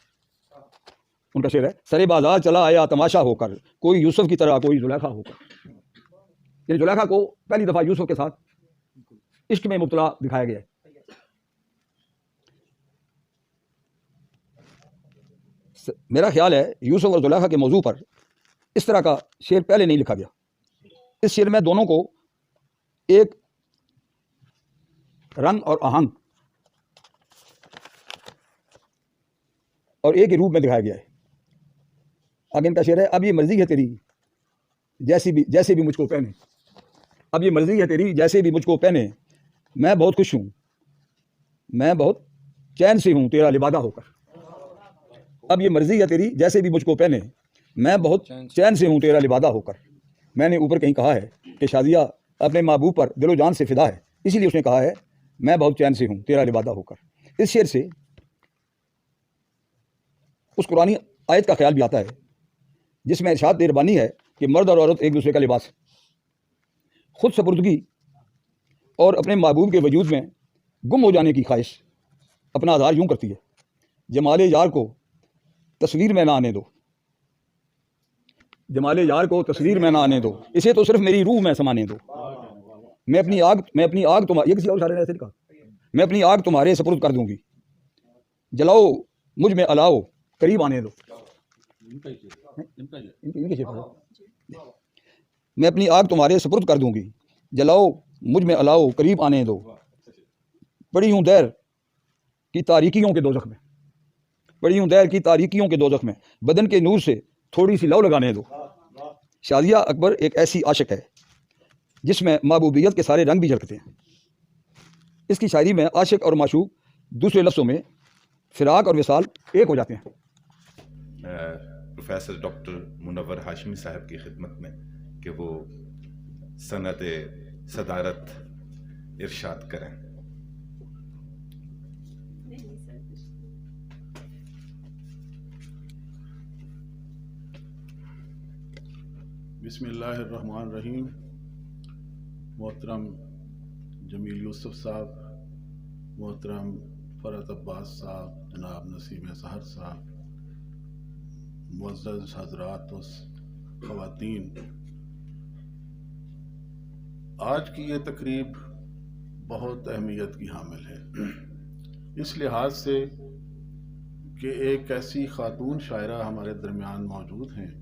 ان کا شعر ہے، سرے بازار چلا آیا تماشا ہو کر، کوئی یوسف کی طرح کوئی زلیخا ہو کر. یعنی زلیخا کو پہلی دفعہ یوسف کے ساتھ عشق میں مبتلا دکھایا گیا ہے. میرا خیال ہے یوسف اور زلیخا کے موضوع پر اس طرح کا شعر پہلے نہیں لکھا گیا. اس شعر میں دونوں کو ایک رنگ اور آہنگ اور ایک ہی روپ میں دکھایا گیا ہے. اب ان کا شعر ہے، اب یہ مرضی ہے تیری جیسے بھی مجھ کو پہنے، اب یہ مرضی ہے تیری جیسے بھی مجھ کو پہنے، میں بہت خوش ہوں، میں بہت چین سے ہوں تیرا لبادہ ہو کر. اب یہ مرضی ہے تیری جیسے بھی مجھ کو پہنے، میں بہت چین سے ہوں تیرا لبادہ ہو کر. میں نے اوپر کہیں کہا ہے کہ شازیہ اپنے محبوب پر دل و جان سے فدا ہے، اسی لیے اس نے کہا ہے میں بہت چین سے ہوں تیرا لبادہ ہو کر. اس شعر سے اس قرآنی آیت کا خیال بھی آتا ہے جس میں ارشاد ربانی ہے کہ مرد اور عورت ایک دوسرے کا لباس. خود سپردگی اور اپنے محبوب کے وجود میں گم ہو جانے کی خواہش اپنا اظہار یوں کرتی ہے، جمال یار کو تصویر میں نہ آنے دو، جمال یار کو تصویر میں نہ آنے دو، اسے تو صرف میری روح میں سمانے دو. میں اپنی آگ تمہارے، یہ کسی اور شاعر نے ایسے لکھا، میں اپنی آگ تمہارے سپرد کر دوں گی، جلاؤ مجھ میں الاؤ قریب آنے دو. میں اپنی آگ تمہارے سپرد کر دوں گی، جلاؤ مجھ میں الاؤ قریب آنے دو. پڑی ہوں دیر کی تاریکیوں کے دوزخ میں، پڑی ہوں دیر کی تاریکیوں کے دوزخ میں، بدن کے نور سے تھوڑی سی لو لگانے دو. شازیہ اکبر ایک ایسی عاشق ہے جس میں محبوبیت کے سارے رنگ بھی جھلکتے ہیں۔ اس کی شاعری میں عاشق اور معشوق دوسرے لفظوں میں فراق اور وصال ایک ہو جاتے ہیں۔ پروفیسر ڈاکٹر منور ہاشمی صاحب کی خدمت میں کہ وہ سند صدارت ارشاد کریں۔ بسم اللہ الرحمن الرحیم۔ محترم جمیل یوسف صاحب، محترم فرحت عباس صاحب، جناب نسیم سحر صاحب، معزز حضرات و خواتین، آج کی یہ تقریب بہت اہمیت کی حامل ہے، اس لحاظ سے کہ ایک ایسی خاتون شاعرہ ہمارے درمیان موجود ہیں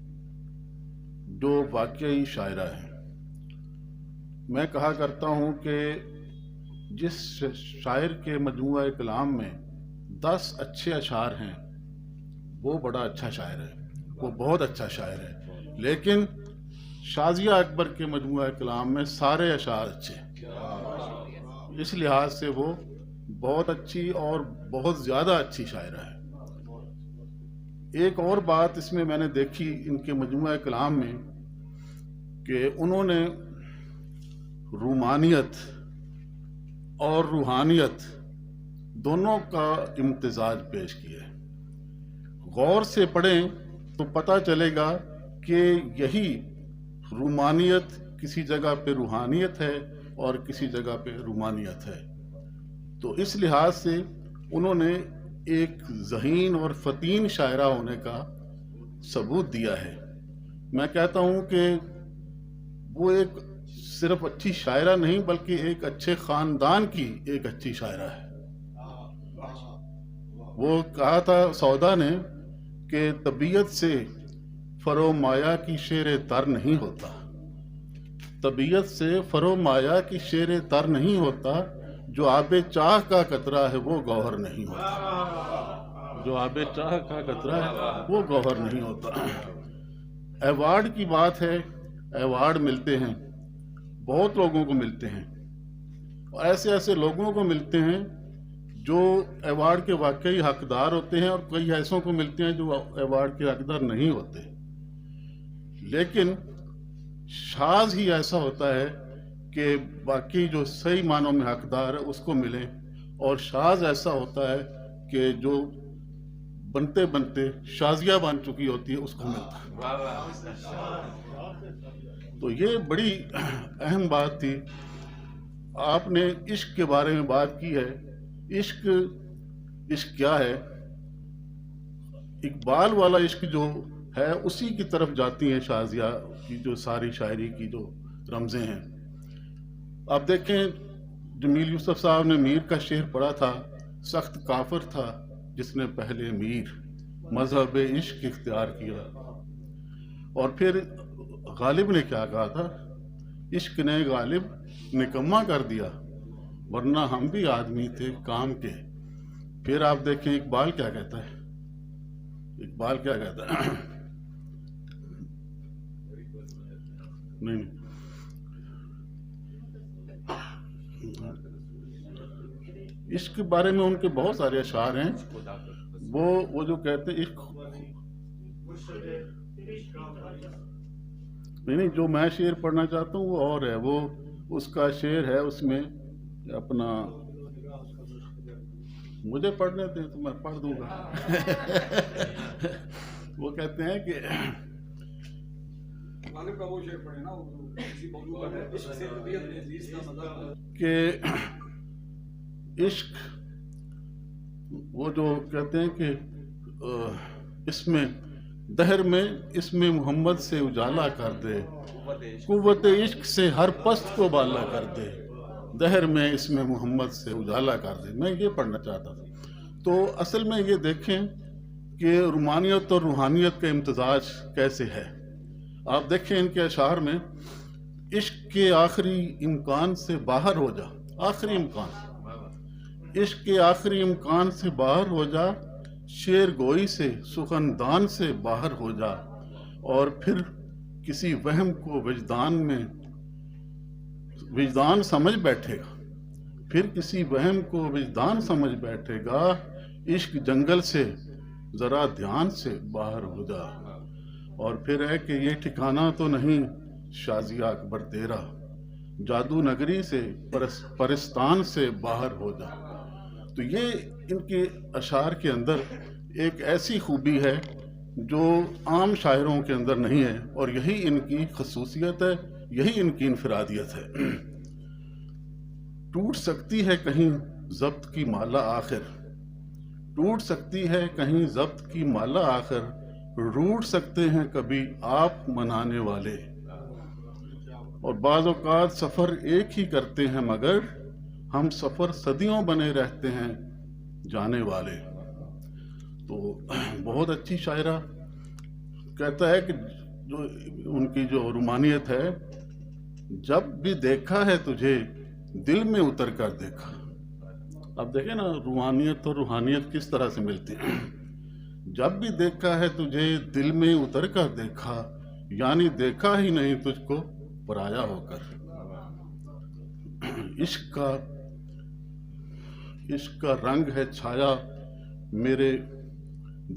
جو واقعی شاعرہ ہیں۔ میں کہا کرتا ہوں کہ جس شاعر کے مجموعہ کلام میں 10 اچھے اشعار ہیں وہ بڑا اچھا شاعر ہے، وہ بہت اچھا شاعر ہے، لیکن شازیہ اکبر کے مجموعہ کلام میں سارے اشعار اچھے ہیں، اس لحاظ سے وہ بہت اچھی اور بہت زیادہ اچھی شاعرہ ہے۔ ایک اور بات اس میں نے دیکھی ان کے مجموعہ کلام میں کہ انہوں نے رومانیت اور روحانیت دونوں کا امتزاج پیش کیا ہے۔ غور سے پڑھیں تو پتہ چلے گا کہ یہی رومانیت کسی جگہ پہ روحانیت ہے اور کسی جگہ پہ رومانیت ہے۔ تو اس لحاظ سے انہوں نے ایک ذہین اور فتین شاعرہ ہونے کا ثبوت دیا ہے۔ میں کہتا ہوں کہ وہ ایک صرف اچھی شاعرہ نہیں بلکہ ایک اچھے خاندان کی ایک اچھی شاعرہ ہے۔ وہ کہا تھا سودا نے کہ طبیعت سے فرو مایا کی شیر تر نہیں ہوتا، طبیعت سے فرو مایا کی شیر تر نہیں ہوتا، جو آب چاہ کا قطرہ ہے وہ گوہر نہیں ہوتا، جو آب چاہ کا قطرہ ہے وہ گوہر نہیں ہوتا۔ ایوارڈ کی بات ہے، ایوارڈ ملتے ہیں، بہت لوگوں کو ملتے ہیں، اور ایسے ایسے لوگوں کو ملتے ہیں جو ایوارڈ کے واقعی حقدار ہوتے ہیں، اور کئی ایسوں کو ملتے ہیں جو ایوارڈ کے حقدار نہیں ہوتے، لیکن شاذ ہی ایسا ہوتا ہے کہ باقی جو صحیح معنوں میں حقدار ہے اس کو ملے، اور شاذ ایسا ہوتا ہے کہ جو بنتے بنتے شازیہ بن چکی ہوتی ہے اس کو ملتا ہے۔ تو یہ بڑی اہم بات تھی۔ آپ نے عشق کے بارے میں بات کی ہے۔ عشق کیا ہے؟ اقبال والا عشق جو ہے اسی کی طرف جاتی ہیں شازیہ کی جو ساری شاعری کی جو رمزیں ہیں۔ آپ دیکھیں جمیل یوسف صاحب نے میر کا شعر پڑھا تھا، سخت کافر تھا جس نے پہلے میر مذہب عشق اختیار کیا، اور پھر غالب نے کیا کہا تھا؟ عشق نے غالب نکما کر دیا، ورنہ ہم بھی آدمی تھے کام کے۔ پھر آپ دیکھیں اقبال کیا کہتا ہے، اقبال کیا کہتا ہے؟ نہیں عشق کے بارے میں ان کے بہت سارے اشعار ہیں، وہ جو کہتے ہیں عشق، نہیں جو میں شعر پڑھنا چاہتا ہوں وہ اور ہے، وہ اس کا شعر ہے، اس میں اپنا مجھے پڑھنے دیں تو میں پڑھ دوں گا۔ وہ کہتے ہیں کہ عشق، وہ جو کہتے ہیں کہ اس میں دہر میں اس میں محمد سے اجالا کر دے، قوت عشق سے ہر پست کو بالا کر دے، دہر میں اس میں محمد سے اجالا کر دے۔ میں یہ پڑھنا چاہتا تھا۔ تو اصل میں یہ دیکھیں کہ رومانیت اور روحانیت کا امتزاج کیسے ہے۔ آپ دیکھیں ان کے اشعار میں، عشق کے آخری امکان سے باہر ہو جا، آخری امکان، عشق کے آخری امکان سے باہر ہو جا، شعر گوئی سے سخندان سے باہر ہو جا، اور پھر کسی وہم کو وجدان میں وجدان سمجھ بیٹھے گا، پھر کسی وہم کو وجدان سمجھ بیٹھے گا، عشق جنگل سے ذرا دھیان سے باہر ہو جا، اور پھر ہے کہ یہ ٹھکانہ تو نہیں شازیہ اکبر تیرا، جادو نگری سے پرستان سے باہر ہو جا۔ تو یہ ان کے اشعار کے اندر ایک ایسی خوبی ہے جو عام شاعروں کے اندر نہیں ہے، اور یہی ان کی خصوصیت ہے، یہی ان کی انفرادیت ہے۔ ٹوٹ سکتی ہے کہیں ضبط کی مالا آخر، ٹوٹ سکتی ہے کہیں ضبط کی مالا آخر، روٹ سکتے ہیں کبھی آپ منانے والے، اور بعض اوقات سفر ایک ہی کرتے ہیں مگر ہم سفر صدیوں بنے رہتے ہیں جانے والے۔ تو بہت اچھی شاعرہ، کہتا ہے کہ جو ان کی جو رومانیت ہے، جب بھی دیکھا ہے تجھے دل میں اتر کر دیکھا۔ اب دیکھیں نا روحانیت اور روحانیت کس طرح سے ملتی ہیں۔ جب بھی دیکھا ہے تجھے دل میں اتر کر دیکھا، یعنی دیکھا ہی نہیں تجھ کو پرایا ہو کر۔ عشق کا رنگ ہے چھایا میرے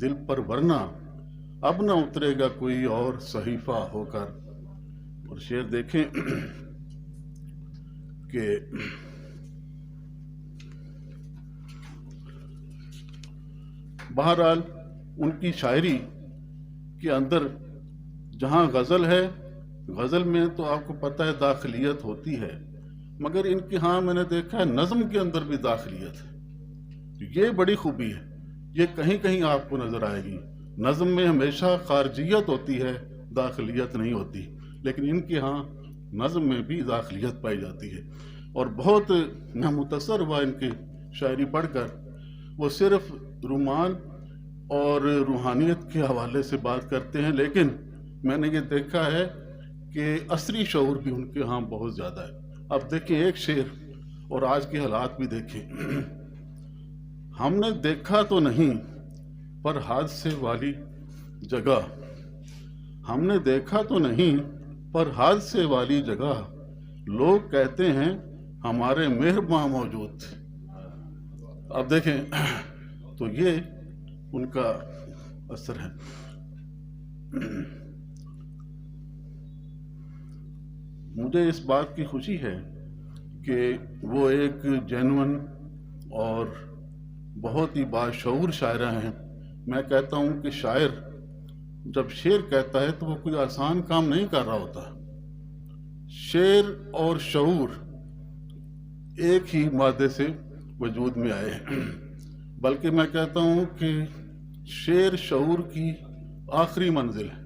دل پر، ورنہ اب نہ اترے گا کوئی اور صحیفہ ہو کر۔ اور شعر دیکھیں کہ بہرحال ان کی شاعری کے اندر جہاں غزل ہے، غزل میں تو آپ کو پتہ ہے داخلیت ہوتی ہے، مگر ان کے ہاں میں نے دیکھا ہے نظم کے اندر بھی داخلیت ہے۔ یہ بڑی خوبی ہے، یہ کہیں کہیں آپ کو نظر آئے گی۔ نظم میں ہمیشہ خارجیت ہوتی ہے، داخلیت نہیں ہوتی، لیکن ان کے ہاں نظم میں بھی داخلیت پائی جاتی ہے۔ اور بہت میں متاثر ہوا ان کی شاعری پڑھ کر۔ وہ صرف رومان اور روحانیت کے حوالے سے بات کرتے ہیں، لیکن میں نے یہ دیکھا ہے کہ عصری شعور بھی ان کے ہاں بہت زیادہ ہے۔ اب دیکھیں ایک شعر، اور آج کے حالات بھی دیکھیں۔ ہم نے دیکھا تو نہیں پر حادثے والی جگہ، ہم نے دیکھا تو نہیں پر حادثے والی جگہ، لوگ کہتے ہیں ہمارے مہرباں موجود تھے۔ اب دیکھیں تو یہ ان کا اثر ہے۔ مجھے اس بات کی خوشی ہے کہ وہ ایک جینون اور بہت ہی باشعور شاعرہ ہیں۔ میں کہتا ہوں کہ شاعر جب شعر کہتا ہے تو وہ کوئی آسان کام نہیں کر رہا ہوتا۔ شعر اور شعور ایک ہی مادے سے وجود میں آئے ہیں، بلکہ میں کہتا ہوں کہ شعر شعور کی آخری منزل ہے،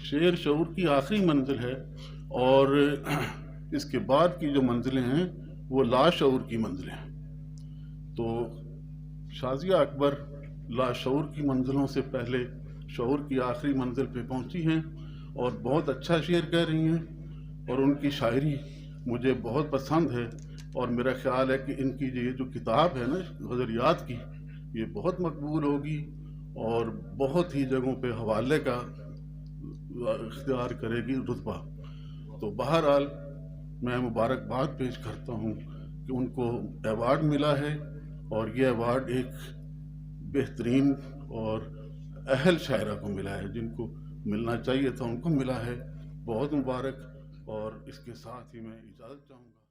شعر شعور کی آخری منزل ہے، اور اس کے بعد کی جو منزلیں ہیں وہ لاشعور کی منزلیں ہیں۔ تو شازیہ اکبر لاشعور کی منزلوں سے پہلے شعور کی آخری منزل پہ پہنچی ہیں، اور بہت اچھا شعر کہہ رہی ہیں، اور ان کی شاعری مجھے بہت پسند ہے، اور میرا خیال ہے کہ ان کی یہ جو کتاب ہے نا غزلیات کی، یہ بہت مقبول ہوگی اور بہت ہی جگہوں پہ حوالے کا اختیار کرے گی رتبہ۔ تو بہرحال میں مبارکباد پیش کرتا ہوں کہ ان کو ایوارڈ ملا ہے، اور یہ ایوارڈ ایک بہترین اور اہل شاعرہ کو ملا ہے، جن کو ملنا چاہیے تھا ان کو ملا ہے۔ بہت مبارک، اور اس کے ساتھ ہی میں اجازت چاہوں گا۔